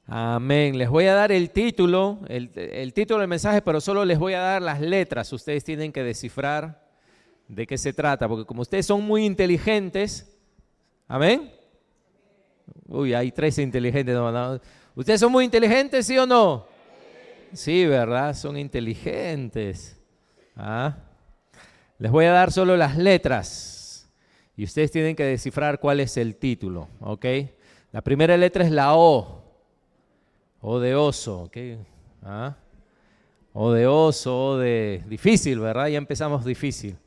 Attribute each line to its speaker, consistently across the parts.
Speaker 1: Amén. Les voy a dar el título, el título del mensaje, pero solo les voy a dar las letras. Ustedes tienen que descifrar de qué se trata, porque como ustedes son muy inteligentes, amén. Uy, hay 13 inteligentes. No. ¿Ustedes son muy inteligentes, sí o no? Sí, ¿verdad? Son inteligentes. Les voy a dar solo las letras y ustedes tienen que descifrar cuál es el título, ¿ok? La primera letra es la O. O de oso, ¿ok? O de oso, O de difícil, ¿verdad? Ya empezamos difícil.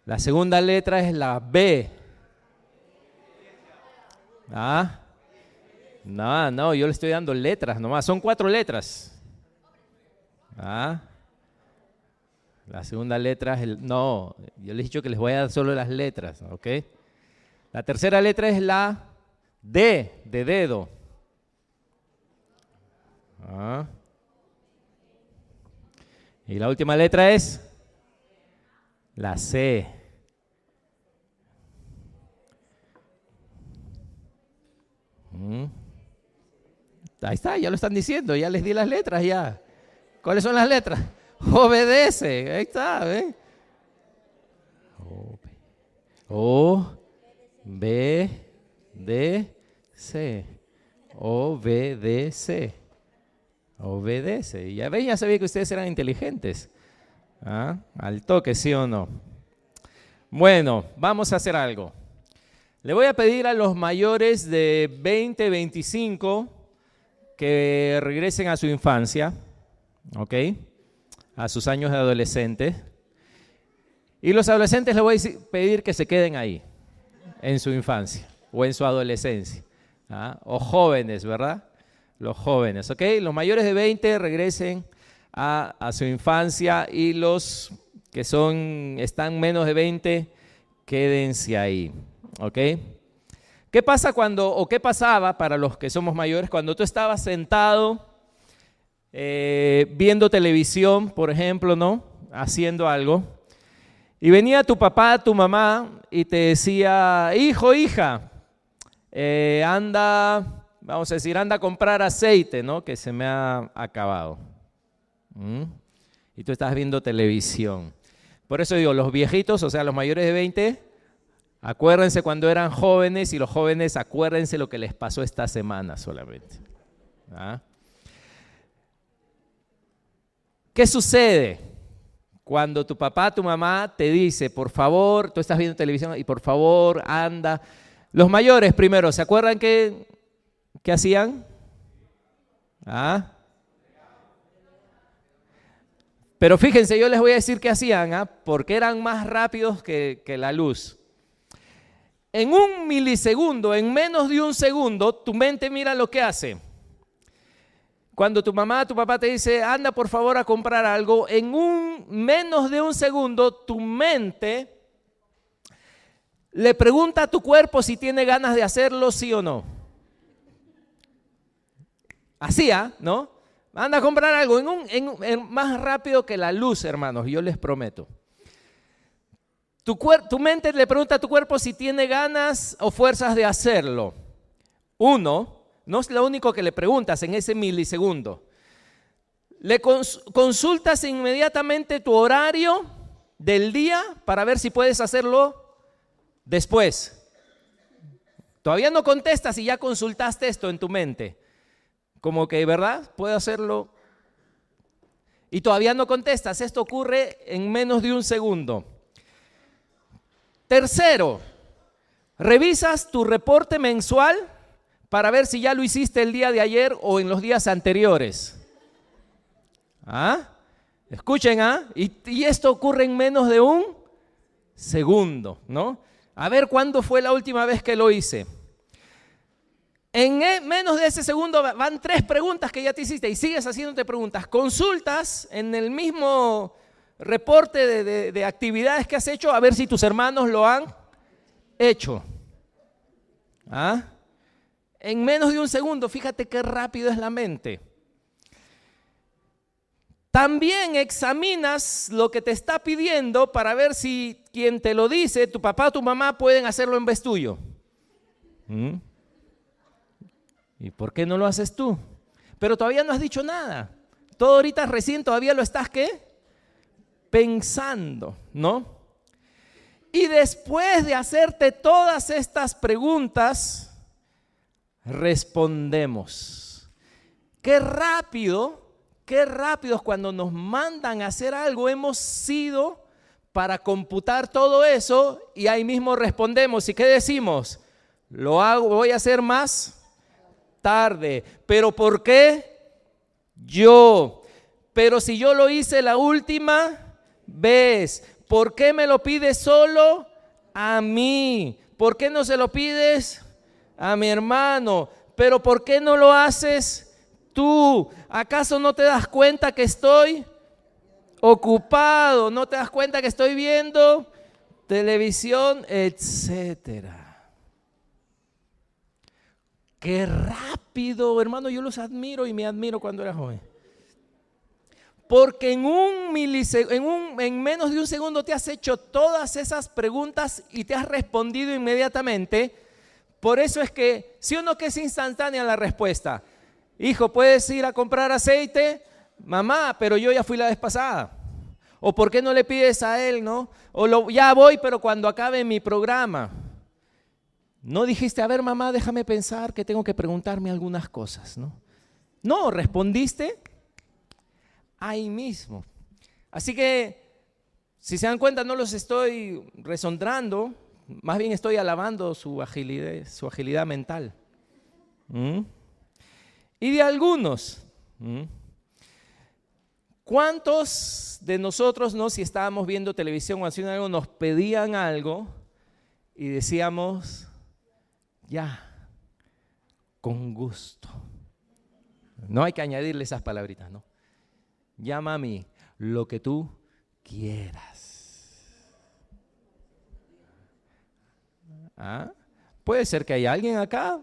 Speaker 1: La segunda letra es la B. No, yo le estoy dando letras nomás. Son 4 letras. La segunda letra es el... No, yo les he dicho que les voy a dar solo las letras, ¿ok? La tercera letra es la D, de dedo. Y la última letra es la C. Ahí está, ya lo están diciendo, ya les di las letras ya. ¿Cuáles son las letras? Obedece, ahí está, ¿ven? O, B, D, C. Obedece. Obedece. Y ya ven, ya sabía que ustedes eran inteligentes. Al toque, ¿sí o no? Bueno, vamos a hacer algo. Le voy a pedir a los mayores de 20, 25 que regresen a su infancia, ¿ok? A sus años de adolescente. Y los adolescentes les voy a pedir que se queden ahí, en su infancia o en su adolescencia. O jóvenes, ¿verdad? Los jóvenes, ¿ok? Los mayores de 20 regresen a su infancia y los que están menos de 20, quédense ahí, ¿ok? ¿Qué pasa qué pasaba para los que somos mayores cuando tú estabas sentado viendo televisión, por ejemplo, ¿no? Haciendo algo, y venía tu papá, tu mamá y te decía, hijo, hija, anda, vamos a decir, anda a comprar aceite, ¿no? Que se me ha acabado. Y tú estás viendo televisión. Por eso digo, los viejitos, o sea, los mayores de 20, acuérdense cuando eran jóvenes, y los jóvenes acuérdense lo que les pasó esta semana solamente. ¿Qué sucede cuando tu papá, tu mamá te dice, por favor, tú estás viendo televisión y por favor, anda? Los mayores primero, ¿se acuerdan qué hacían? Pero fíjense, yo les voy a decir qué hacían, porque eran más rápidos que la luz. En un milisegundo, en menos de un segundo, tu mente mira lo que hace. Cuando tu mamá, tu papá te dice, anda por favor a comprar algo, en menos de un segundo, tu mente le pregunta a tu cuerpo si tiene ganas de hacerlo, sí o no. Así, ¿no? Anda a comprar algo más rápido que la luz, hermanos, yo les prometo. Tu mente le pregunta a tu cuerpo si tiene ganas o fuerzas de hacerlo. No es lo único que le preguntas en ese milisegundo. Le consultas inmediatamente tu horario del día para ver si puedes hacerlo después. Todavía no contestas y ya consultaste esto en tu mente. Como que, ¿verdad? Puedo hacerlo. Y todavía no contestas. Esto ocurre en menos de un segundo. Tercero, revisas tu reporte mensual para ver si ya lo hiciste el día de ayer o en los días anteriores. Escuchen, y esto ocurre en menos de un segundo, ¿no? A ver cuándo fue la última vez que lo hice. En menos de ese segundo van 3 preguntas que ya te hiciste y sigues haciéndote preguntas. Consultas en el mismo reporte de actividades que has hecho a ver si tus hermanos lo han hecho. En menos de un segundo, fíjate qué rápido es la mente. También examinas lo que te está pidiendo para ver si quien te lo dice, tu papá o tu mamá, pueden hacerlo en vez tuyo. ¿Y por qué no lo haces tú? Pero todavía no has dicho nada. Todo ahorita recién todavía lo estás, ¿qué? Pensando, ¿no? Y después de hacerte todas estas preguntas, respondemos. Qué rápido cuando nos mandan a hacer algo hemos sido para computar todo eso y ahí mismo respondemos. ¿Y qué decimos? Lo hago, voy a hacer más tarde. ¿Pero por qué? Yo. Pero si yo lo hice la última vez, ¿por qué me lo pides solo a mí? ¿Por qué no se lo pides a mi hermano? ¿Pero por qué no lo haces tú? ¿Acaso no te das cuenta que estoy ocupado? ¿No te das cuenta que estoy viendo televisión, etcétera? Qué rápido, hermano, yo los admiro y me admiro cuando era joven. Porque en menos de un segundo te has hecho todas esas preguntas y te has respondido inmediatamente. Por eso es que, ¿sí o no que es instantánea la respuesta? Hijo, ¿puedes ir a comprar aceite? Mamá, pero yo ya fui la vez pasada. ¿O por qué no le pides a él, no? O ya voy, pero cuando acabe mi programa. No dijiste, a ver, mamá, déjame pensar que tengo que preguntarme algunas cosas, ¿no? No, respondiste ahí mismo. Así que, si se dan cuenta, no los estoy resondrando, más bien estoy alabando su agilidad mental. Y de algunos, ¿cuántos de nosotros, no, si estábamos viendo televisión o haciendo algo, nos pedían algo y decíamos, ya, con gusto? No hay que añadirle esas palabritas, ¿no? Ya, mami, lo que tú quieras. ¿Ah? Puede ser que haya alguien acá.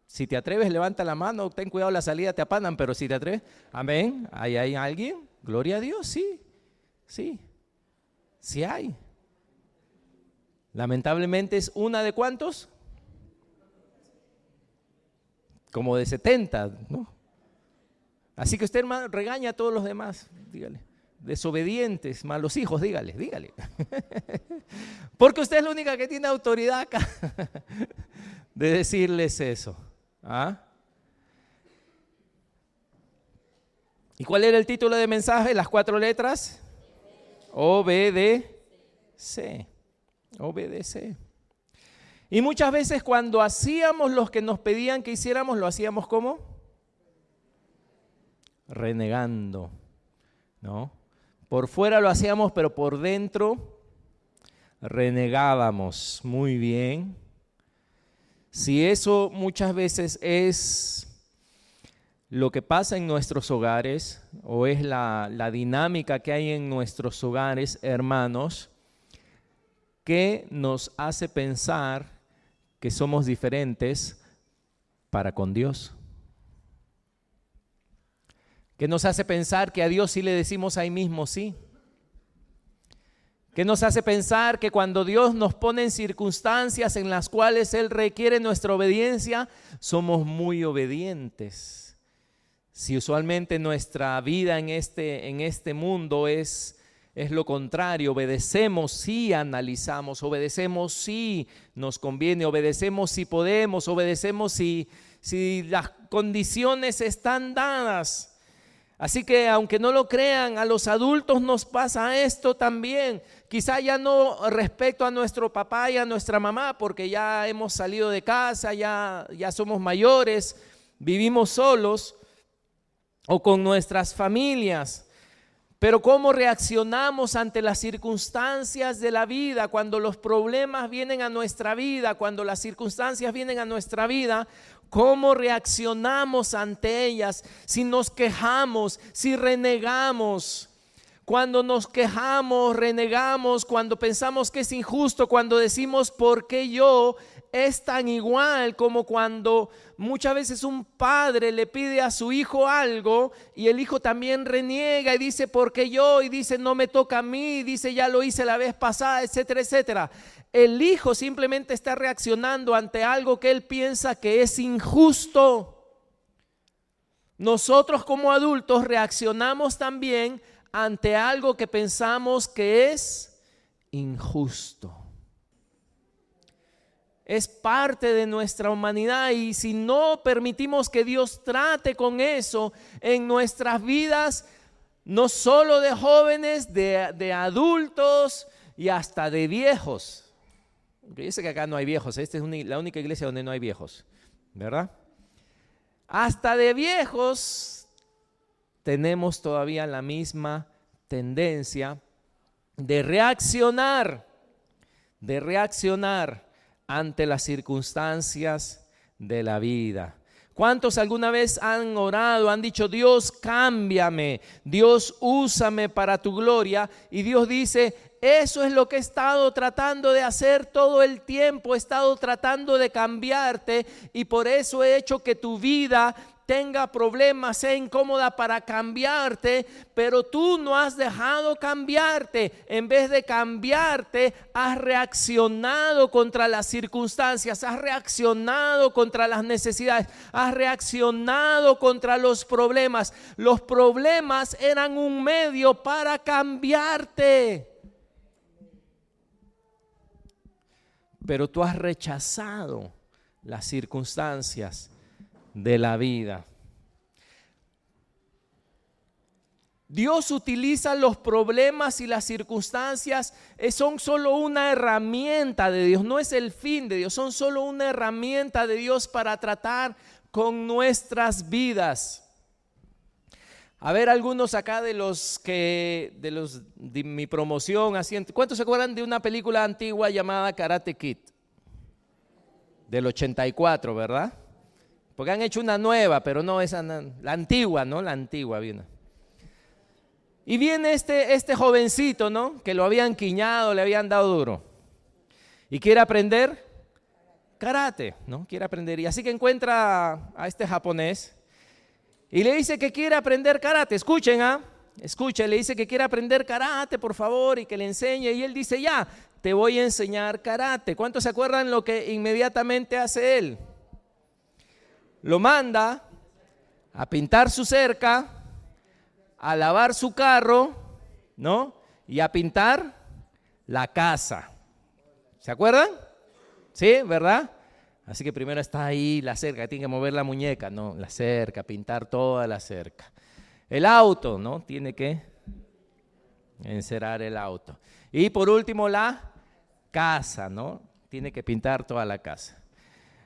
Speaker 1: Si te atreves, levanta la mano, ten cuidado, la salida te apanan, pero si te atreves, amén, ¿ahí hay alguien? Gloria a Dios, sí, sí hay. Lamentablemente es una de ¿cuántos? Como de 70, ¿no? Así que usted, hermano, regaña a todos los demás, dígale. Desobedientes, malos hijos, dígale. Porque usted es la única que tiene autoridad acá de decirles eso. ¿Ah? ¿Y cuál era el título de mensaje? Las 4 letras. Obedece. Obedece. Y muchas veces cuando hacíamos lo que nos pedían que hiciéramos, lo hacíamos ¿cómo? Renegando, ¿no? Por fuera lo hacíamos, pero por dentro renegábamos. Muy bien. Si eso muchas veces es lo que pasa en nuestros hogares o es la dinámica que hay en nuestros hogares, hermanos, ¿qué nos hace pensar que somos diferentes para con Dios? ¿Qué nos hace pensar que a Dios sí le decimos ahí mismo sí? ¿Qué nos hace pensar que cuando Dios nos pone en circunstancias en las cuales Él requiere nuestra obediencia, somos muy obedientes? Si usualmente nuestra vida en este mundo es lo contrario, obedecemos si analizamos, obedecemos si nos conviene, obedecemos si podemos, obedecemos si las condiciones están dadas. Así que aunque no lo crean, a los adultos nos pasa esto también. Quizá ya no respecto a nuestro papá y a nuestra mamá, porque ya hemos salido de casa, ya somos mayores, vivimos solos o con nuestras familias. Pero ¿cómo reaccionamos ante las circunstancias de la vida? Cuando los problemas vienen a nuestra vida, cuando las circunstancias vienen a nuestra vida, ¿cómo reaccionamos ante ellas? Si nos quejamos, si renegamos. Cuando nos quejamos, renegamos, cuando pensamos que es injusto, cuando decimos ¿por qué yo? Es tan igual como cuando muchas veces un padre le pide a su hijo algo y el hijo también reniega y dice ¿por qué yo? Y dice no me toca a mí, dice ya lo hice la vez pasada, etcétera, etcétera. El hijo simplemente está reaccionando ante algo que él piensa que es injusto. nosotros como adultos reaccionamos también ante algo que pensamos que es injusto. Es parte de nuestra humanidad y si no permitimos que Dios trate con eso en nuestras vidas, no solo de jóvenes, de adultos y hasta de viejos. Yo sé que acá no hay viejos, esta es la única iglesia donde no hay viejos, ¿verdad? Hasta de viejos tenemos todavía la misma tendencia de reaccionar ante las circunstancias de la vida. ¿Cuántos alguna vez han orado, han dicho, Dios, cámbiame, Dios, úsame para tu gloria? Y Dios dice, eso es lo que he estado tratando de hacer todo el tiempo, he estado tratando de cambiarte y por eso he hecho que tu vida tenga problemas, sea incómoda para cambiarte, pero tú no has dejado cambiarte. En vez de cambiarte, has reaccionado contra las circunstancias, has reaccionado contra las necesidades, has reaccionado contra los problemas. Los problemas eran un medio para cambiarte. Pero tú has rechazado las circunstancias de la vida. Dios utiliza los problemas y las circunstancias, son solo una herramienta de Dios, no es el fin de Dios, son solo una herramienta de Dios para tratar con nuestras vidas. A ver, algunos acá de mi promoción, ¿cuántos se acuerdan de una película antigua llamada Karate Kid? Del 84, ¿verdad? Porque han hecho una nueva, pero no esa, la antigua, ¿no? La antigua viene. Y viene este jovencito, ¿no? Que lo habían quiñado, le habían dado duro. Y quiere aprender karate, ¿no? Quiere aprender. Y así que encuentra a este japonés y le dice que quiere aprender karate. Escuchen, escuchen, le dice que quiere aprender karate, por favor, y que le enseñe. Y él dice, ya, te voy a enseñar karate. ¿Cuántos se acuerdan lo que inmediatamente hace él? Lo manda a pintar su cerca, a lavar su carro, ¿no? Y a pintar la casa. ¿Se acuerdan? Sí, ¿verdad? Así que primero está ahí la cerca, tiene que mover la muñeca, ¿no? La cerca, pintar toda la cerca. El auto, ¿no? Tiene que encerar el auto. Y por último la casa, ¿no? Tiene que pintar toda la casa.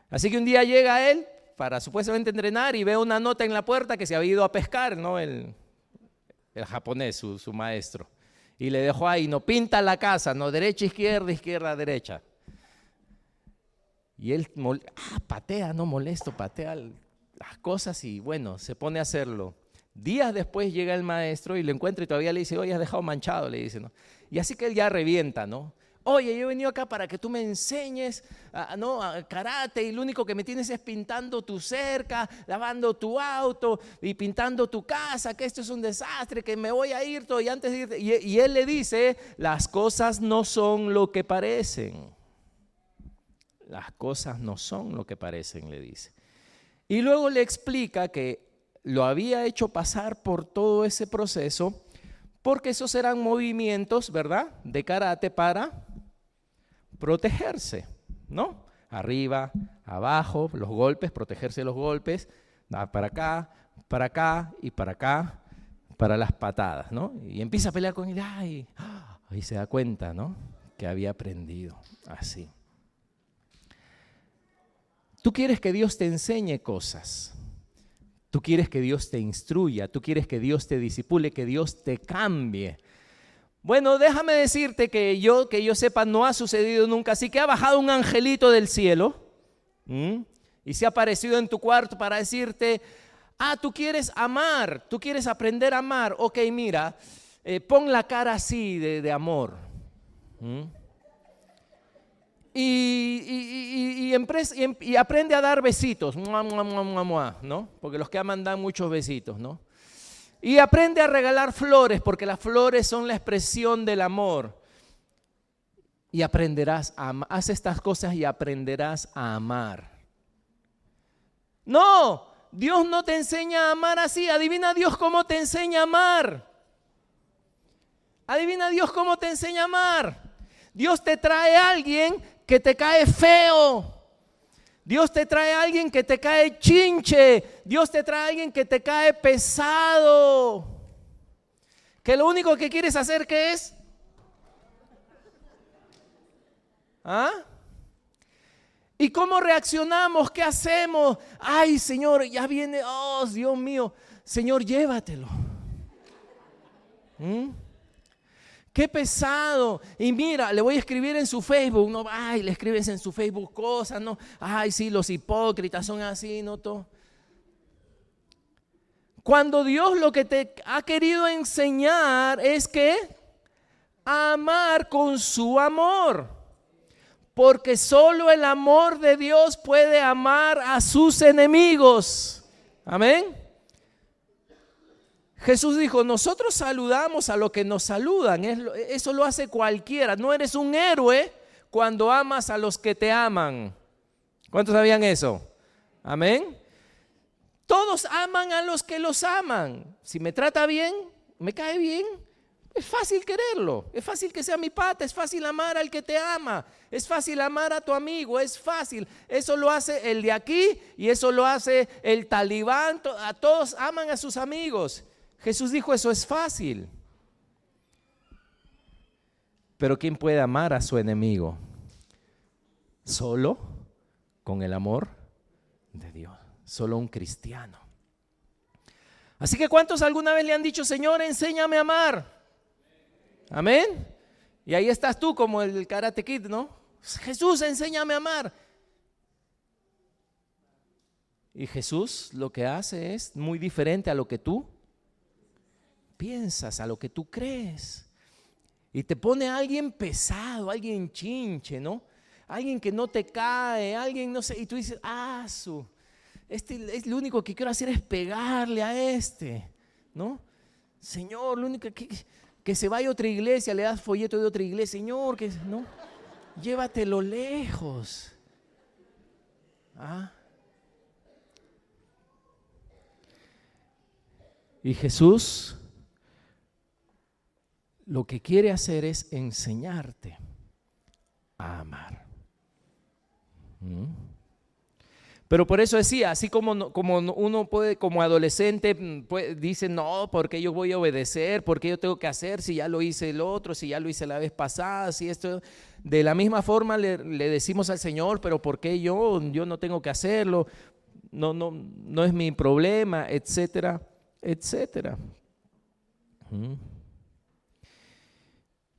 Speaker 1: Así que un día llega él para supuestamente entrenar y ve una nota en la puerta que se había ido a pescar, ¿no? El japonés, su maestro. Y le dejó ahí, no, pinta la casa, no, derecha, izquierda, derecha. Y él patea, no molesto, patea las cosas y bueno, se pone a hacerlo. Días después llega el maestro y lo encuentra y todavía le dice, oye, has dejado manchado, le dice, ¿no? Y así que él ya revienta, ¿no? Oye, yo he venido acá para que tú me enseñes a karate y lo único que me tienes es pintando tu cerca, lavando tu auto y pintando tu casa, que esto es un desastre, que me voy a ir todo. Y antes de irte, y él le dice, las cosas no son lo que parecen. Las cosas no son lo que parecen, le dice. Y luego le explica que lo había hecho pasar por todo ese proceso porque esos eran movimientos, ¿verdad?, de karate para protegerse, ¿no? Arriba, abajo, los golpes, protegerse de los golpes, para acá y para acá, para las patadas, ¿no? Y empieza a pelear con él, ahí se da cuenta, ¿no?, que había aprendido así. Tú quieres que Dios te enseñe cosas, tú quieres que Dios te instruya, tú quieres que Dios te disipule, que Dios te cambie. Bueno, déjame decirte que yo sepa, no ha sucedido nunca, así que ha bajado un angelito del cielo y se ha aparecido en tu cuarto para decirte, tú quieres amar, tú quieres aprender a amar, ok, mira, pon la cara así de amor. Y aprende a dar besitos, ¿no? Porque los que aman dan muchos besitos, ¿no? Y aprende a regalar flores, porque las flores son la expresión del amor. Y aprenderás a amar. Haz estas cosas y aprenderás a amar. No, Dios no te enseña a amar así. Adivina Dios cómo te enseña a amar. Adivina Dios cómo te enseña a amar. Dios te trae a alguien que te cae feo. Dios te trae a alguien que te cae chinche. Dios te trae a alguien que te cae pesado. Que lo único que quieres hacer, ¿qué es? ¿Ah? ¿Y cómo reaccionamos? ¿Qué hacemos? Ay, Señor, ya viene. Oh, Dios mío. Señor, llévatelo. Qué pesado. Y mira, le voy a escribir en su Facebook. No, ay, le escribes en su Facebook cosas. No, ay, sí, los hipócritas son así, no todo. Cuando Dios lo que te ha querido enseñar es que amar con su amor. Porque solo el amor de Dios puede amar a sus enemigos. Amén. Jesús dijo, nosotros saludamos a los que nos saludan. Eso lo hace cualquiera. No eres un héroe cuando amas a los que te aman. ¿Cuántos sabían eso? Amén. Todos aman a los que los aman. Si me trata bien, me cae bien, es fácil quererlo. Es fácil que sea mi pata, es fácil amar al que te ama. Es fácil amar a tu amigo, es fácil. Eso lo hace el de aquí y eso lo hace el talibán. A todos aman a sus amigos. Jesús dijo, eso es fácil. Pero ¿quién puede amar a su enemigo? Solo con el amor de Dios. Solo un cristiano. Así que ¿cuántos alguna vez le han dicho, Señor, enséñame a amar? Amén. Y ahí estás tú como el Karate Kid, ¿no? Jesús, enséñame a amar. Y Jesús lo que hace es muy diferente a lo que tú piensas, a lo que tú crees. Y te pone a alguien pesado, alguien chinche, ¿no? Alguien que no te cae, alguien no sé. Y tú dices, lo único que quiero hacer es pegarle a ¿no? Señor, lo único que se vaya a otra iglesia, le das folleto de otra iglesia, Señor, ¿no? Llévatelo lejos. Y Jesús lo que quiere hacer es enseñarte a amar. Pero por eso decía, así como uno puede, como adolescente, dice, no, porque yo voy a obedecer, porque yo tengo que hacer, si ya lo hice el otro, si ya lo hice la vez pasada, si esto. De la misma forma le decimos al Señor, pero ¿por qué yo no tengo que hacerlo? No es mi problema, etcétera, etcétera.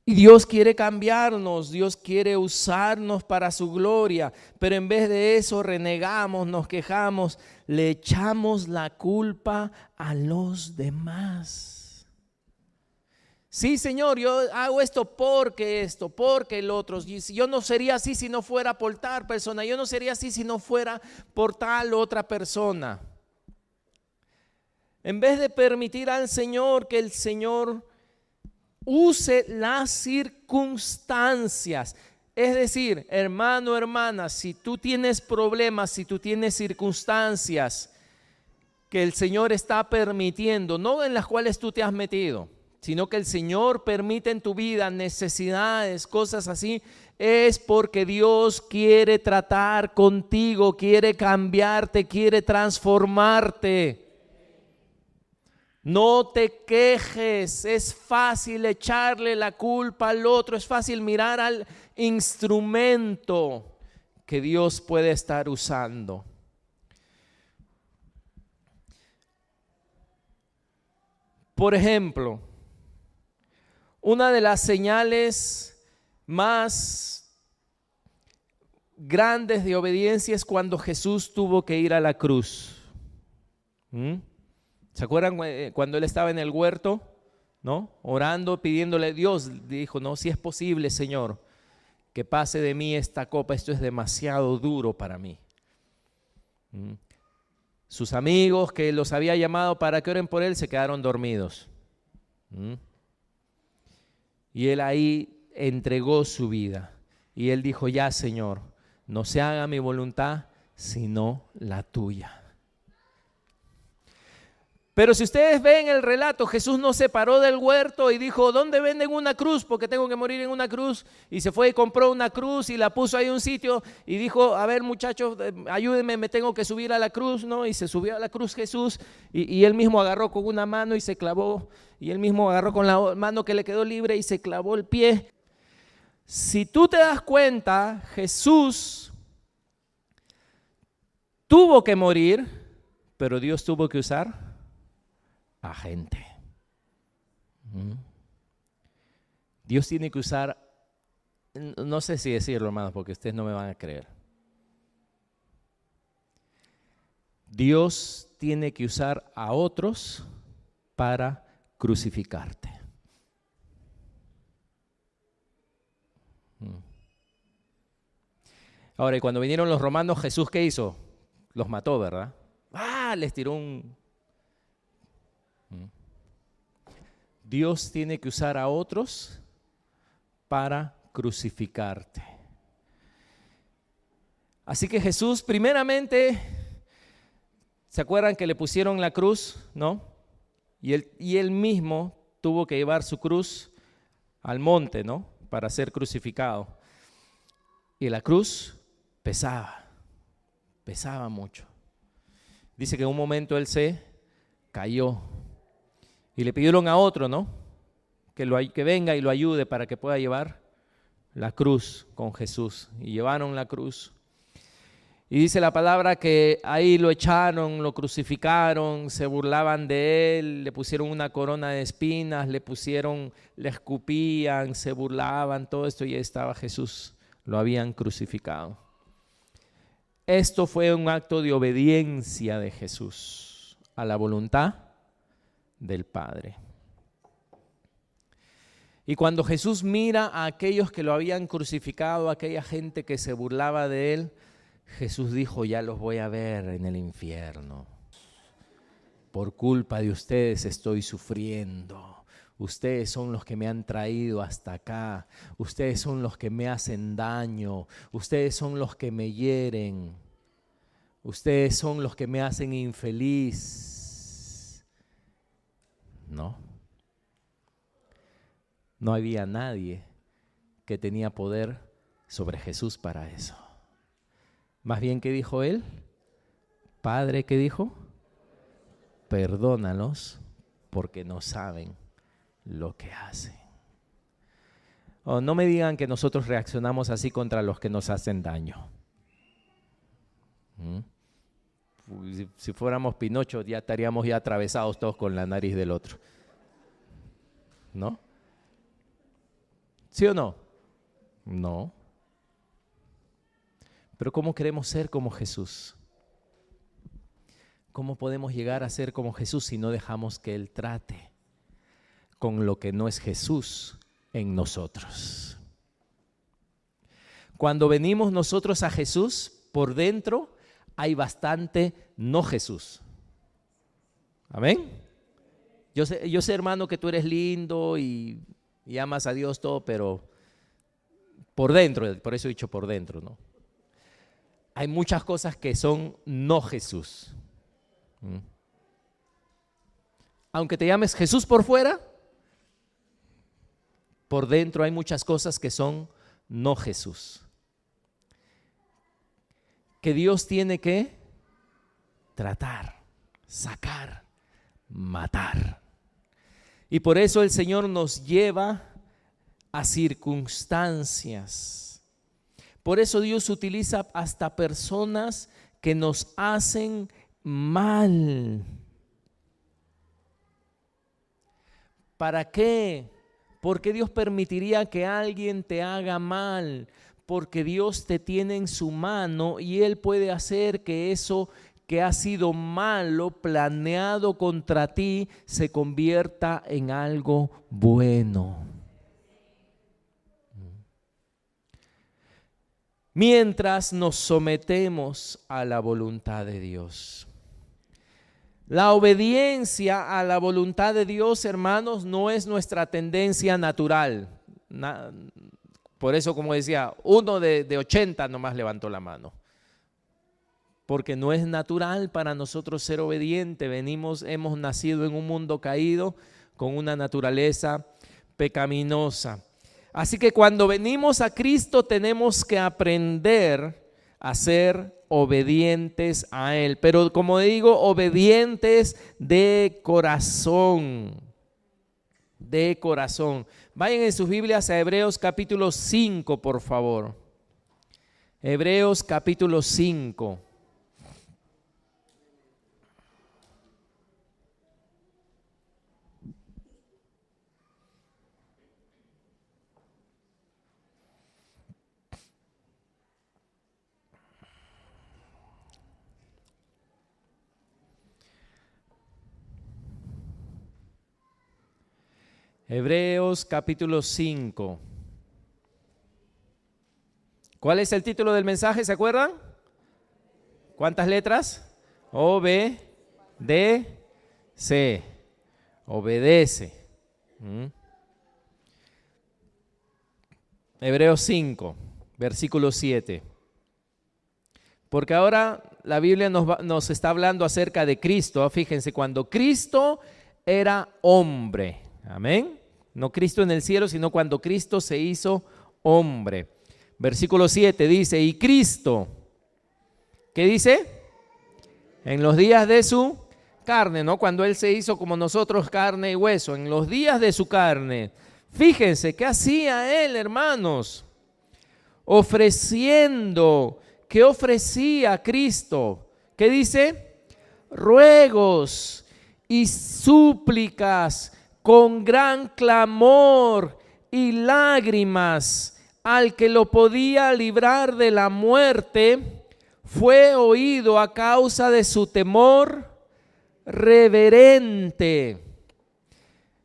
Speaker 1: Y Dios quiere cambiarnos, Dios quiere usarnos para su gloria, pero en vez de eso renegamos, nos quejamos, le echamos la culpa a los demás. Sí, Señor, yo hago esto, porque el otro. Yo no sería así si no fuera por tal persona, yo no sería así si no fuera por tal otra persona. En vez de permitir al Señor que el Señor use las circunstancias. Es decir, hermano, hermana, si tú tienes problemas, si tú tienes circunstancias que el Señor está permitiendo, no en las cuales tú te has metido, sino que el Señor permite en tu vida necesidades, cosas así, es porque Dios quiere tratar contigo, quiere cambiarte, quiere transformarte. No te quejes, es fácil echarle la culpa al otro, es fácil mirar al instrumento que Dios puede estar usando. Por ejemplo, una de las señales más grandes de obediencia es cuando Jesús tuvo que ir a la cruz. ¿Se acuerdan cuando Él estaba en el huerto, ¿no? Orando, pidiéndole a Dios? Dijo, no, si es posible, Señor, que pase de mí esta copa, esto es demasiado duro para mí. Sus amigos que los había llamado para que oren por Él se quedaron dormidos. Y Él ahí entregó su vida. Y Él dijo, ya, Señor, no se haga mi voluntad, sino la tuya. Pero si ustedes ven el relato, Jesús no se paró del huerto y dijo, ¿dónde venden una cruz? Porque tengo que morir en una cruz. Y se fue y compró una cruz y la puso ahí en un sitio y dijo, a ver muchachos, ayúdenme, me tengo que subir a la cruz, ¿no? Y se subió a la cruz Jesús y él mismo agarró con una mano y se clavó. Y él mismo agarró con la mano que le quedó libre y se clavó el pie. Si tú te das cuenta, Jesús tuvo que morir, pero Dios tuvo que usar a gente. Dios tiene que usar, no sé si decirlo, hermanos, porque ustedes no me van a creer. Dios tiene que usar a otros para crucificarte. Ahora, y cuando vinieron los romanos, Jesús, ¿qué hizo? Los mató, ¿verdad? Les tiró un... Dios tiene que usar a otros para crucificarte. Así que Jesús, primeramente, ¿se acuerdan que le pusieron la cruz, no? Y él mismo tuvo que llevar su cruz al monte, ¿no? Para ser crucificado. Y la cruz pesaba mucho. Dice que en un momento él se cayó. Y le pidieron a otro, ¿no? Que venga y lo ayude para que pueda llevar la cruz con Jesús. Y llevaron la cruz. Y dice la palabra que ahí lo echaron, lo crucificaron, se burlaban de él, le pusieron una corona de espinas, le escupían, se burlaban, todo esto, y ahí estaba Jesús. Lo habían crucificado. Esto fue un acto de obediencia de Jesús a la voluntad del Padre. Y cuando Jesús mira a aquellos que lo habían crucificado, a aquella gente que se burlaba de él, Jesús dijo, ya los voy a ver en el infierno. Por culpa de ustedes estoy sufriendo. Ustedes son los que me han traído hasta acá. Ustedes son los que me hacen daño. Ustedes son los que me hieren. Ustedes son los que me hacen infeliz. No había nadie que tenía poder sobre Jesús para eso. Más bien, ¿qué dijo él? Padre, ¿qué dijo? Perdónalos porque no saben lo que hacen. No me digan que nosotros reaccionamos así contra los que nos hacen daño. Si fuéramos Pinocho, ya estaríamos ya atravesados todos con la nariz del otro. ¿No? ¿Sí o no? No. Pero ¿cómo queremos ser como Jesús? ¿Cómo podemos llegar a ser como Jesús si no dejamos que Él trate con lo que no es Jesús en nosotros? Cuando venimos nosotros a Jesús, por dentro hay bastante no Jesús. ¿Amén? Yo sé, hermano, que tú eres lindo y amas a Dios todo, pero por dentro, por eso he dicho por dentro, ¿no? Hay muchas cosas que son no Jesús. Aunque te llames Jesús por fuera, por dentro hay muchas cosas que son no Jesús. Que Dios tiene que tratar, sacar, matar. Y por eso el Señor nos lleva a circunstancias. Por eso Dios utiliza hasta personas que nos hacen mal. ¿Para qué? ¿Por qué Dios permitiría que alguien te haga mal? Porque Dios te tiene en su mano y Él puede hacer que eso que ha sido malo, planeado contra ti, se convierta en algo bueno. Mientras nos sometemos a la voluntad de Dios. La obediencia a la voluntad de Dios, hermanos, no es nuestra tendencia natural. Por eso, como decía, uno de 80 nomás levantó la mano. porque no es natural para nosotros ser obediente. Hemos nacido en un mundo caído con una naturaleza pecaminosa. Así que cuando venimos a Cristo tenemos que aprender a ser obedientes a Él, pero como digo, obedientes de corazón, de corazón. Vayan en sus Biblias a Hebreos capítulo 5, por favor. Hebreos capítulo 5. Hebreos capítulo 5. ¿Cuál es el título del mensaje? ¿Se acuerdan? ¿Cuántas letras? O, B, D, C. Obedece. Hebreos 5, versículo 7. Porque ahora la Biblia nos está hablando acerca de Cristo. Fíjense, cuando Cristo era hombre. Amén. No Cristo en el cielo, sino cuando Cristo se hizo hombre. Versículo 7 dice, y Cristo, ¿qué dice? En los días de su carne, ¿no? Cuando Él se hizo como nosotros, carne y hueso, en los días de su carne. Fíjense, ¿qué hacía Él, hermanos? ¿Qué ofrecía Cristo? ¿Qué dice? Ruegos y súplicas con gran clamor y lágrimas al que lo podía librar de la muerte, fue oído a causa de su temor reverente.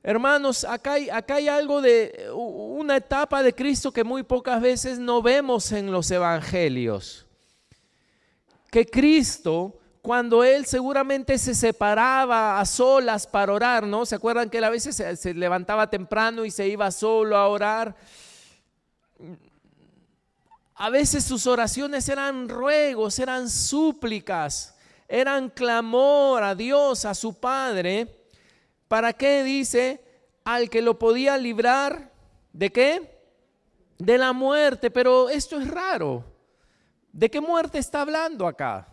Speaker 1: Hermanos, acá hay algo de una etapa de Cristo que muy pocas veces no vemos en los evangelios. Que Cristo, cuando Él seguramente se separaba a solas para orar, ¿no? ¿Se acuerdan que Él a veces se levantaba temprano y se iba solo a orar? A veces sus oraciones eran ruegos, eran súplicas, eran clamor a Dios, a su Padre. ¿Para qué? Dice, al que lo podía librar, ¿de qué? De la muerte. Pero esto es raro. ¿De qué muerte está hablando acá?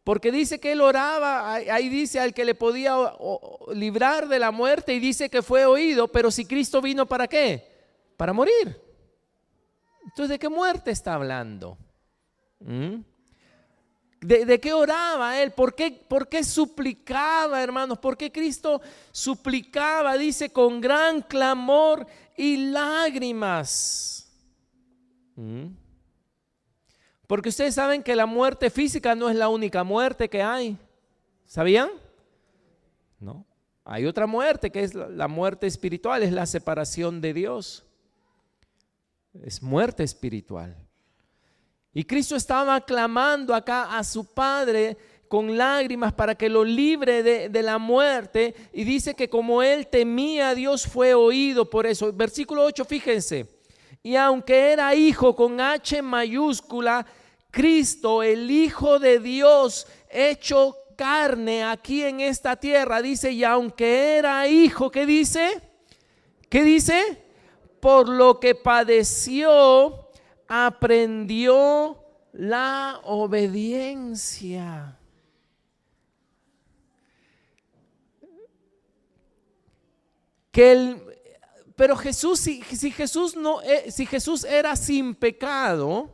Speaker 1: Porque dice que él oraba, ahí dice al que le podía librar de la muerte y dice que fue oído, pero si Cristo vino, ¿para qué? Para morir. Entonces, ¿de qué muerte está hablando? ¿De qué oraba Él? ¿Por qué suplicaba, hermanos? ¿Por qué Cristo suplicaba? Dice, con gran clamor y lágrimas. Porque ustedes saben que la muerte física no es la única muerte que hay. ¿Sabían? No. Hay otra muerte que es la muerte espiritual, es la separación de Dios. Es muerte espiritual. Y Cristo estaba clamando acá a su Padre con lágrimas para que lo libre de la muerte. Y dice que como él temía a Dios, fue oído por eso. Versículo 8, fíjense. Y aunque era hijo con H mayúscula, Cristo, el Hijo de Dios, hecho carne aquí en esta tierra, dice, y aunque era hijo, ¿qué dice? ¿Qué dice? Por lo que padeció, aprendió la obediencia. Pero Jesús, si Jesús era sin pecado,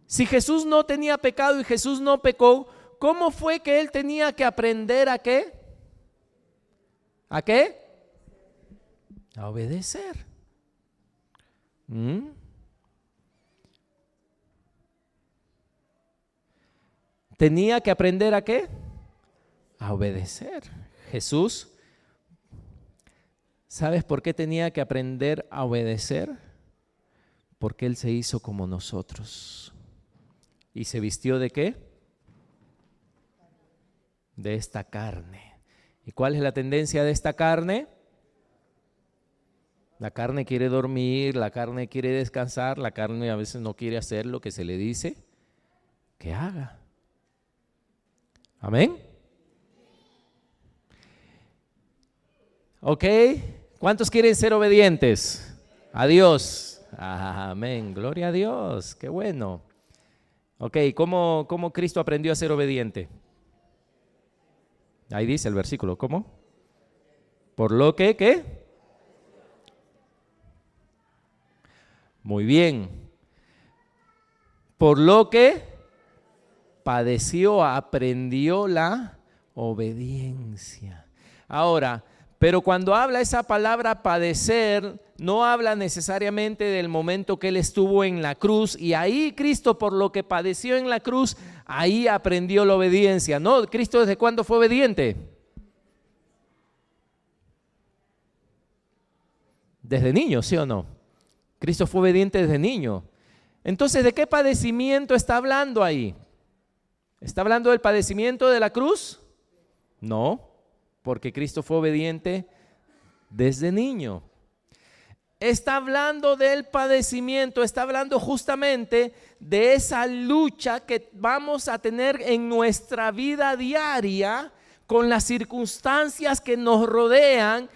Speaker 1: si Jesús no tenía pecado y Jesús no pecó, ¿cómo fue que él tenía que aprender a qué? ¿A qué? A obedecer. Tenía que aprender a qué? A obedecer. Jesús, ¿sabes por qué tenía que aprender a obedecer? Porque Él se hizo como nosotros. ¿Y se vistió de qué? De esta carne. ¿Y cuál es la tendencia de esta carne? La carne quiere dormir, la carne quiere descansar, la carne a veces no quiere hacer lo que se le dice que haga. Amén. Ok, ¿cuántos quieren ser obedientes a Dios? Amén, gloria a Dios, qué bueno. Ok, ¿cómo Cristo aprendió a ser obediente? Ahí dice el versículo, ¿cómo? Por lo que, ¿qué? Muy bien. Por lo que padeció, aprendió la obediencia. Ahora, pero cuando habla esa palabra padecer, no habla necesariamente del momento que Él estuvo en la cruz, y ahí Cristo, por lo que padeció en la cruz, ahí aprendió la obediencia. No, Cristo, ¿desde cuándo fue obediente? Desde niño, ¿sí o no? Cristo fue obediente desde niño. Entonces, ¿de qué padecimiento está hablando ahí? ¿Está hablando del padecimiento de la cruz? No, porque Cristo fue obediente desde niño. Está hablando del padecimiento, está hablando justamente de esa lucha que vamos a tener en nuestra vida diaria con las circunstancias que nos rodean,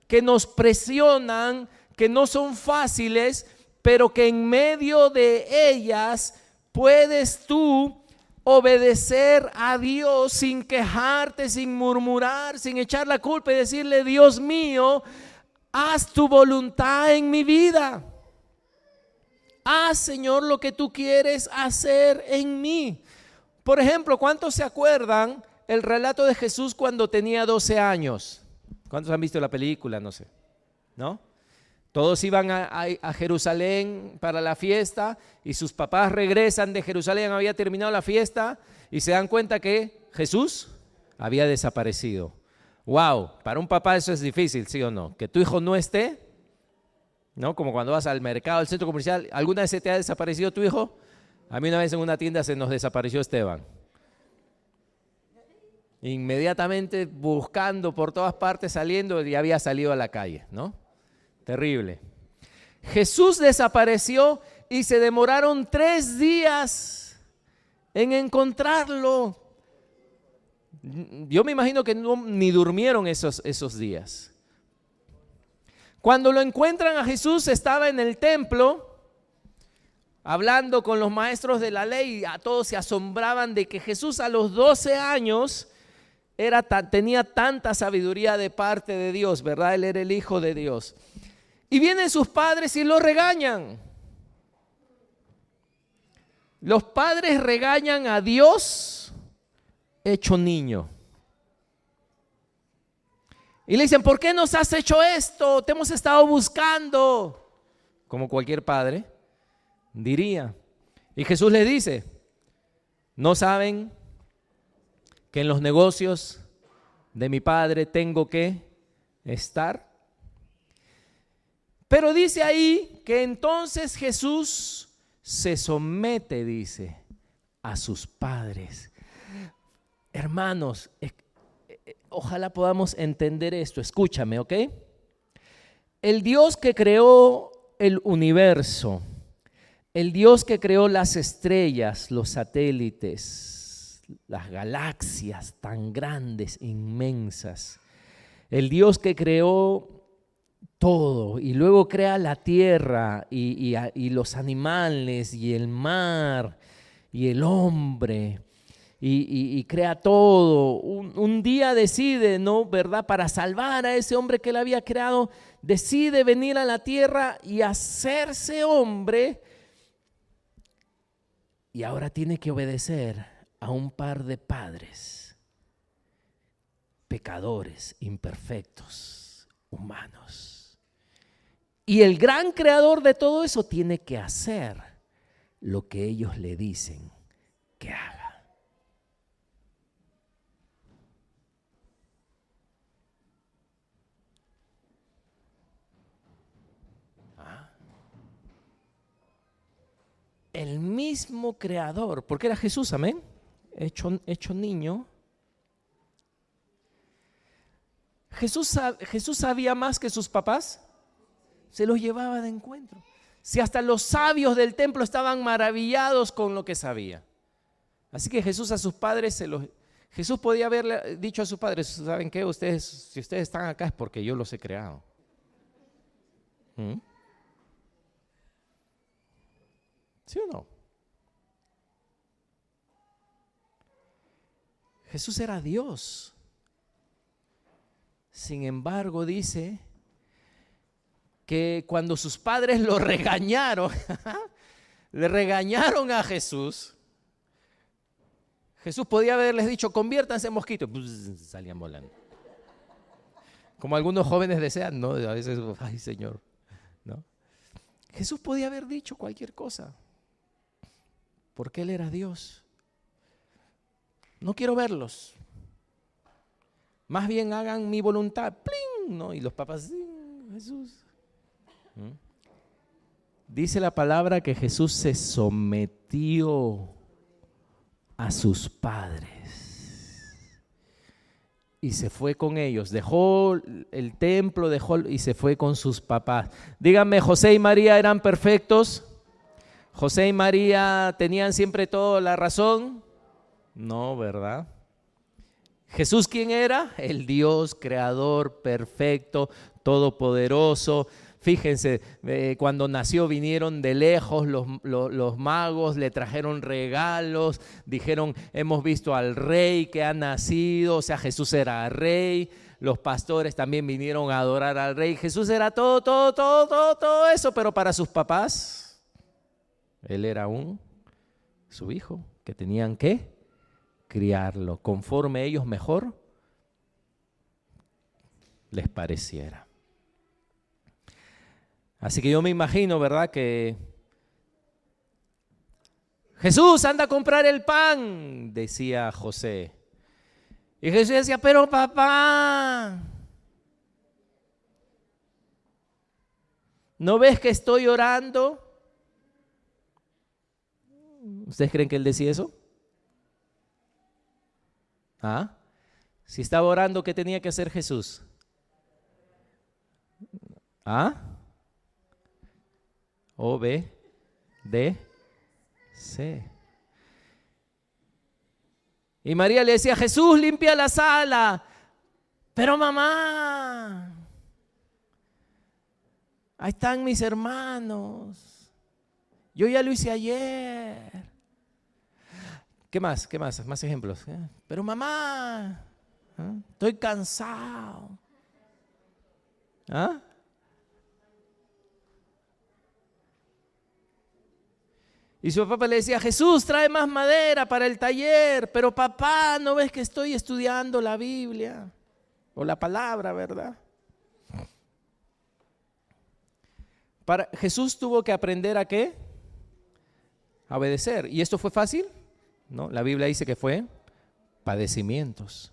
Speaker 1: que nos presionan, que no son fáciles, pero que en medio de ellas puedes tú obedecer a Dios sin quejarte, sin murmurar, sin echar la culpa y decirle: Dios mío, haz tu voluntad en mi vida. Haz, Señor, lo que tú quieres hacer en mí. Por ejemplo, ¿cuántos se acuerdan el relato de Jesús cuando tenía 12 años? ¿Cuántos han visto la película? No sé, ¿no? Todos iban a Jerusalén para la fiesta y sus papás regresan de Jerusalén, había terminado la fiesta y se dan cuenta que Jesús había desaparecido. Wow, para un papá eso es difícil, ¿sí o no? Que tu hijo no esté, ¿no? Como cuando vas al mercado, al centro comercial, ¿alguna vez se te ha desaparecido tu hijo? A mí una vez en una tienda se nos desapareció Esteban. Inmediatamente buscando por todas partes, saliendo, y había salido a la calle, ¿no? Terrible. Jesús desapareció y se demoraron 3 días en encontrarlo. Yo me imagino que ni durmieron esos días. Cuando lo encuentran a Jesús, estaba en el templo hablando con los maestros de la ley, y a todos se asombraban de que Jesús a los 12 años tenía tanta sabiduría de parte de Dios, ¿verdad? Él era el Hijo de Dios. Y vienen sus padres y lo regañan. Los padres regañan a Dios hecho niño. Y le dicen: ¿por qué nos has hecho esto? Te hemos estado buscando. Como cualquier padre diría. Y Jesús les dice: ¿no saben que en los negocios de mi Padre tengo que estar? Pero dice ahí que entonces Jesús se somete, dice, a sus padres. Hermanos, ojalá podamos entender esto. Escúchame, ¿ok? El Dios que creó el universo, el Dios que creó las estrellas, los satélites, las galaxias tan grandes, inmensas, el Dios que creó todo y luego crea la tierra y los animales y el mar y el hombre y crea todo. Un día decide, ¿no? ¿Verdad? Para salvar a ese hombre que él había creado, decide venir a la tierra y hacerse hombre, y ahora tiene que obedecer a un par de padres pecadores, imperfectos, humanos. Y el gran creador de todo eso tiene que hacer lo que ellos le dicen que haga. El mismo creador, porque era Jesús, amén, hecho niño. ¿Jesús sabía más que sus papás? se los llevaba de encuentro. Si hasta los sabios del templo estaban maravillados con lo que sabía. Así que Jesús a sus padres Jesús podía haberle dicho a sus padres, ¿saben qué? Si ustedes están acá es porque yo los he creado. ¿Sí o no? Jesús era Dios. Sin embargo, dice que cuando sus padres lo regañaron, le regañaron a Jesús, Jesús podía haberles dicho, conviértanse en mosquitos. Salían volando. Como algunos jóvenes desean, ¿no? A veces, ay Señor, ¿no? Jesús podía haber dicho cualquier cosa, porque Él era Dios. No quiero verlos. Más bien hagan mi voluntad. ¡Pling! ¿No? Y los papás, sí, Jesús. Dice la palabra que Jesús se sometió a sus padres y se fue con ellos, dejó el templo, y se fue con sus papás. Díganme, ¿José y María eran perfectos? ¿José y María tenían siempre toda la razón? No, ¿verdad? ¿Jesús quién era? El Dios creador, perfecto, todopoderoso. Fíjense, cuando nació vinieron de lejos los magos, le trajeron regalos, dijeron, hemos visto al rey que ha nacido, o sea, Jesús era rey. Los pastores también vinieron a adorar al rey. Jesús era todo eso, pero para sus papás, Él era su hijo, que tenían que criarlo conforme ellos mejor les pareciera. Así que yo me imagino, ¿verdad? Que Jesús, anda a comprar el pan, decía José. Y Jesús decía, pero papá, ¿no ves que estoy orando? ¿Ustedes creen que él decía eso? ¿Ah? Si estaba orando, ¿qué tenía que hacer Jesús? ¿Ah? O-B-D-C. Y María le decía, Jesús, limpia la sala. Pero mamá, ahí están mis hermanos. Yo ya lo hice ayer. ¿Qué más? ¿Qué más? Más ejemplos. Pero mamá, estoy cansado. ¿Ah? Y su papá le decía, Jesús, trae más madera para el taller. Pero papá, ¿no ves que estoy estudiando la Biblia? O la palabra, ¿verdad? Jesús tuvo que aprender ¿a qué? A obedecer. ¿Y esto fue fácil? No, la Biblia dice que fue padecimientos.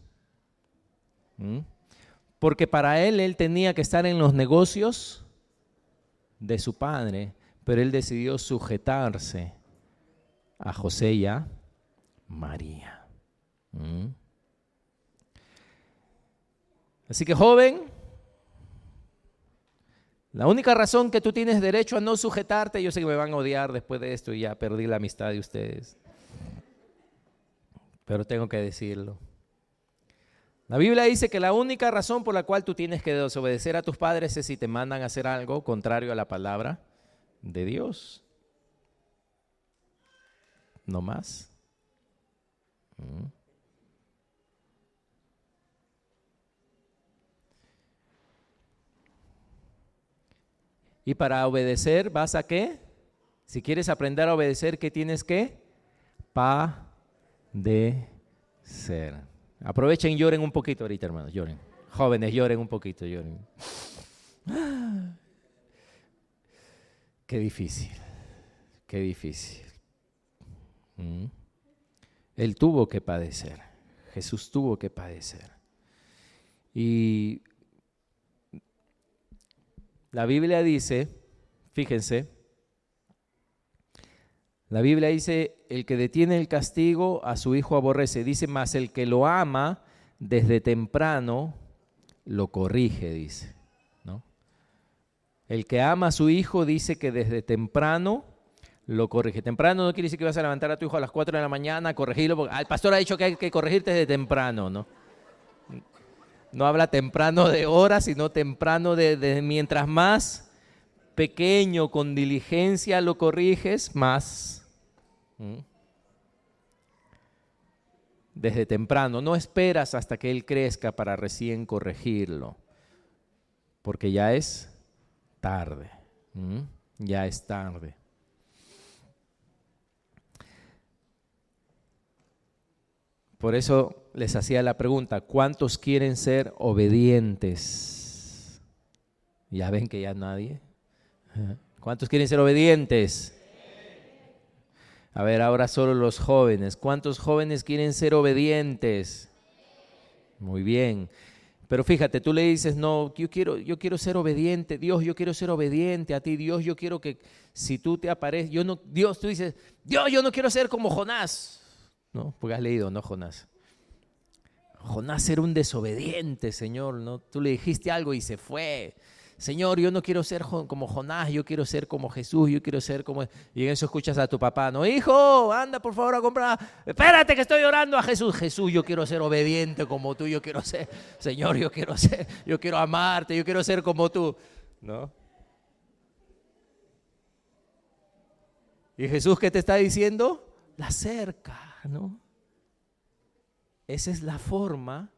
Speaker 1: Porque para él tenía que estar en los negocios de su padre, pero él decidió sujetarse a José y a María. Así que, joven, la única razón que tú tienes derecho a no sujetarte, yo sé que me van a odiar después de esto y ya perdí la amistad de ustedes, pero tengo que decirlo. La Biblia dice que la única razón por la cual tú tienes que desobedecer a tus padres es si te mandan a hacer algo contrario a la palabra de Dios. No más. Y para obedecer, ¿vas a qué? Si quieres aprender a obedecer, ¿qué tienes que? Padecer. Aprovechen y lloren un poquito ahorita, hermanos, lloren. Jóvenes, lloren un poquito, lloren. Qué difícil, qué difícil. Él tuvo que padecer, Jesús tuvo que padecer. Y la Biblia dice, fíjense, la Biblia dice, el que detiene el castigo a su hijo aborrece. Dice, más el que lo ama desde temprano lo corrige, dice, ¿no? El que ama a su hijo dice que desde temprano lo corrige. Temprano no quiere decir que vas a levantar a tu hijo a las 4 de la mañana a corregirlo, porque el pastor ha dicho que hay que corregirte desde temprano, ¿no? No habla temprano de horas, sino temprano de mientras más pequeño, con diligencia lo corriges, más. Desde temprano, no esperas hasta que él crezca para recién corregirlo, porque ya es tarde, ya es tarde. Por eso les hacía la pregunta, ¿cuántos quieren ser obedientes? Ya ven que ya nadie. ¿Cuántos quieren ser obedientes? A ver, ahora solo los jóvenes. ¿Cuántos jóvenes quieren ser obedientes? Muy bien. Pero fíjate, tú le dices, no, yo quiero ser obediente. Dios, yo quiero ser obediente a ti. Dios, yo quiero que si tú te apareces, Dios, tú dices, Dios, yo no quiero ser como Jonás. ¿No? Porque has leído, ¿no, Jonás? Jonás era un desobediente, Señor, ¿no? Tú le dijiste algo y se fue. Señor, yo no quiero ser como Jonás, yo quiero ser como Jesús, yo quiero ser como... Y en eso escuchas a tu papá, no, hijo, anda por favor a comprar, espérate que estoy orando a Jesús. Jesús, yo quiero ser obediente como tú, yo quiero ser, Señor, yo quiero amarte, yo quiero ser como tú, ¿no? ¿Y Jesús qué te está diciendo? La cerca, ¿no? Esa es la forma.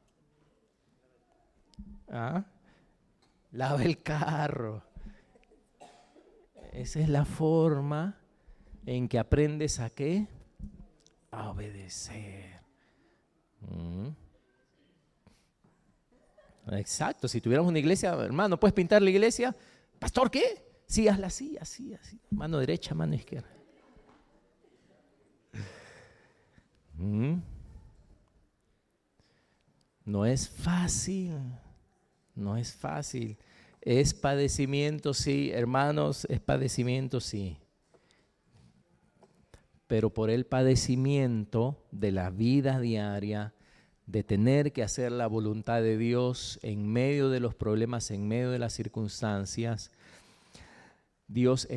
Speaker 1: Lava el carro. Esa es la forma en que aprendes ¿a qué? A obedecer. Exacto, si tuviéramos una iglesia, hermano, ¿puedes pintar la iglesia? ¿Pastor qué? Sí, hazla así, así. Mano derecha, mano izquierda. No es fácil, no es fácil. Es padecimiento, sí, hermanos, es padecimiento, sí. Pero por el padecimiento de la vida diaria, de tener que hacer la voluntad de Dios en medio de los problemas, en medio de las circunstancias, Dios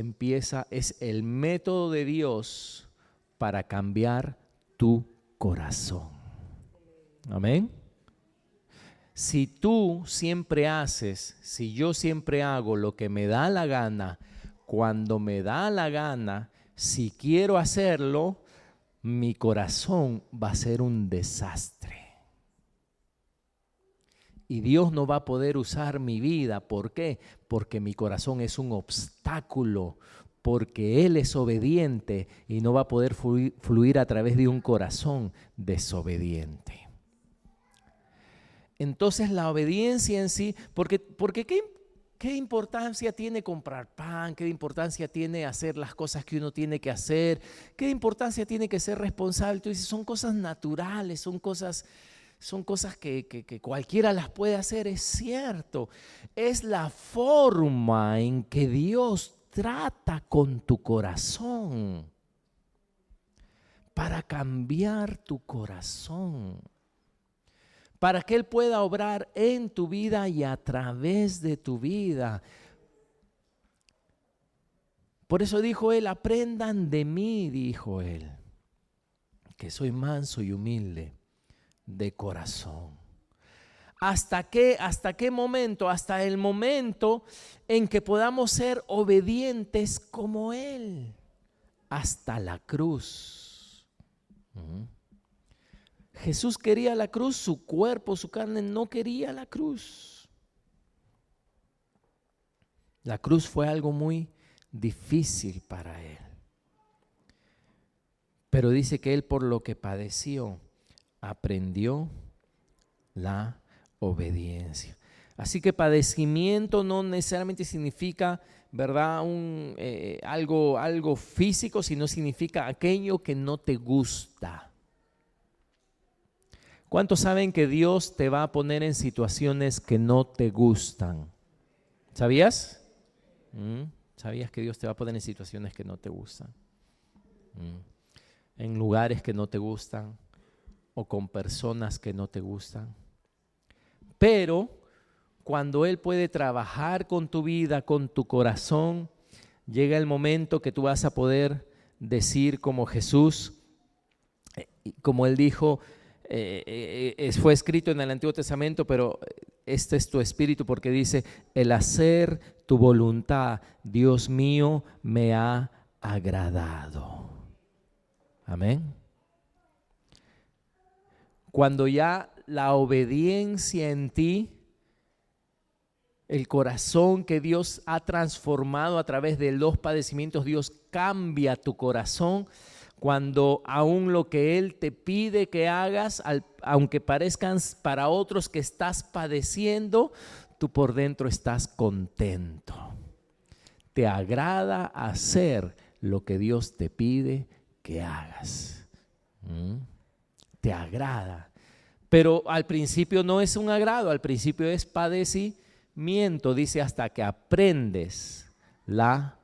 Speaker 1: es el método de Dios para cambiar tu corazón. Amén. Si tú siempre haces, si yo siempre hago lo que me da la gana, cuando me da la gana, si quiero hacerlo, mi corazón va a ser un desastre. Y Dios no va a poder usar mi vida. ¿Por qué? Porque mi corazón es un obstáculo, porque Él es obediente y no va a poder fluir a través de un corazón desobediente. Entonces la obediencia en sí, porque ¿qué importancia tiene comprar pan? ¿Qué importancia tiene hacer las cosas que uno tiene que hacer? ¿Qué importancia tiene que ser responsable? Tú dices, son cosas naturales, son cosas que cualquiera las puede hacer, es cierto. Es la forma en que Dios trata con tu corazón para cambiar tu corazón, para que Él pueda obrar en tu vida y a través de tu vida. Por eso dijo Él, aprendan de mí, dijo Él, que soy manso y humilde de corazón. ¿Hasta qué momento? Hasta el momento en que podamos ser obedientes como Él, hasta la cruz. Jesús quería la cruz, su cuerpo, su carne no quería la cruz. La cruz fue algo muy difícil para Él. Pero dice que Él por lo que padeció, aprendió la obediencia. Así que padecimiento no necesariamente significa, ¿verdad?, algo físico, sino significa aquello que no te gusta. ¿Cuántos saben que Dios te va a poner en situaciones que no te gustan? ¿Sabías? ¿Sabías que Dios te va a poner en situaciones que no te gustan? En lugares que no te gustan o con personas que no te gustan. Pero cuando Él puede trabajar con tu vida, con tu corazón, llega el momento que tú vas a poder decir como Jesús, como Él dijo, fue escrito en el Antiguo Testamento, pero este es tu espíritu, porque dice, el hacer tu voluntad, Dios mío, me ha agradado. Amén. Cuando ya la obediencia en ti, el corazón que Dios ha transformado a través de los padecimientos, Dios cambia tu corazón. Cuando aún lo que Él te pide que hagas, aunque parezcan para otros que estás padeciendo, tú por dentro estás contento. Te agrada hacer lo que Dios te pide que hagas. Te agrada. Pero al principio no es un agrado, al principio es padecimiento, dice, hasta que aprendes la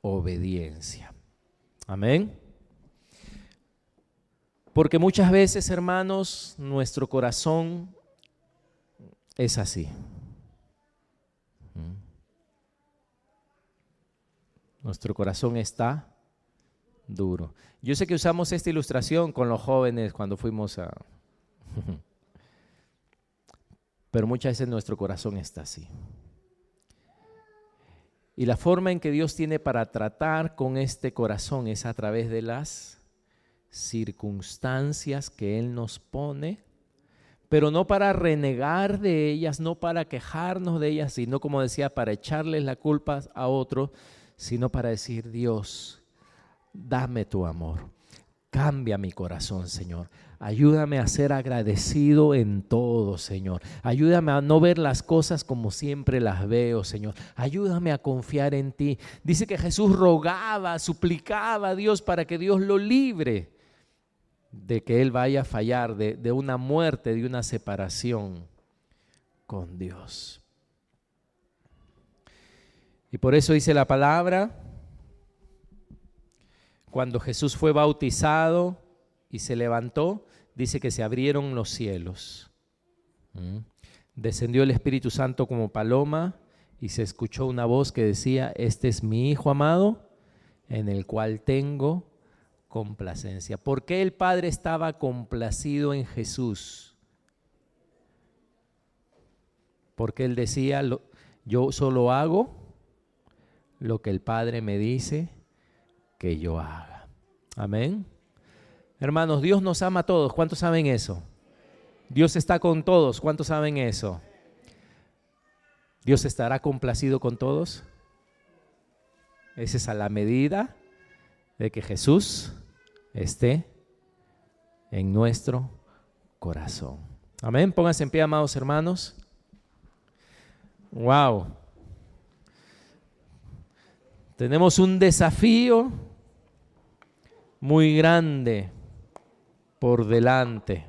Speaker 1: obediencia. Amén. Porque muchas veces, hermanos, nuestro corazón es así. Nuestro corazón está duro. Yo sé que usamos esta ilustración con los jóvenes cuando fuimos a... Pero muchas veces nuestro corazón está así. Y la forma en que Dios tiene para tratar con este corazón es a través de las circunstancias que Él nos pone, pero no para renegar de ellas, no para quejarnos de ellas, sino, como decía, para echarles la culpa a otros, sino para decir, Dios, dame tu amor, cambia mi corazón, Señor. Ayúdame a ser agradecido en todo, Señor. Ayúdame a no ver las cosas como siempre las veo, Señor. Ayúdame a confiar en ti. Dice que Jesús rogaba, suplicaba a Dios para que Dios lo libre de que Él vaya a fallar, de una muerte, de una separación con Dios. Y por eso dice la palabra, cuando Jesús fue bautizado y se levantó, dice que se abrieron los cielos. Descendió el Espíritu Santo como paloma y se escuchó una voz que decía, este es mi Hijo amado, en el cual tengo complacencia. ¿Por qué el Padre estaba complacido en Jesús? Porque Él decía, yo solo hago lo que el Padre me dice que yo haga. Amén. Hermanos, Dios nos ama a todos. ¿Cuántos saben eso? Dios está con todos. ¿Cuántos saben eso? ¿Dios estará complacido con todos? Esa es a la medida de que Jesús esté en nuestro corazón. Amén. Pónganse en pie, amados hermanos. Wow. Tenemos un desafío muy grande por delante.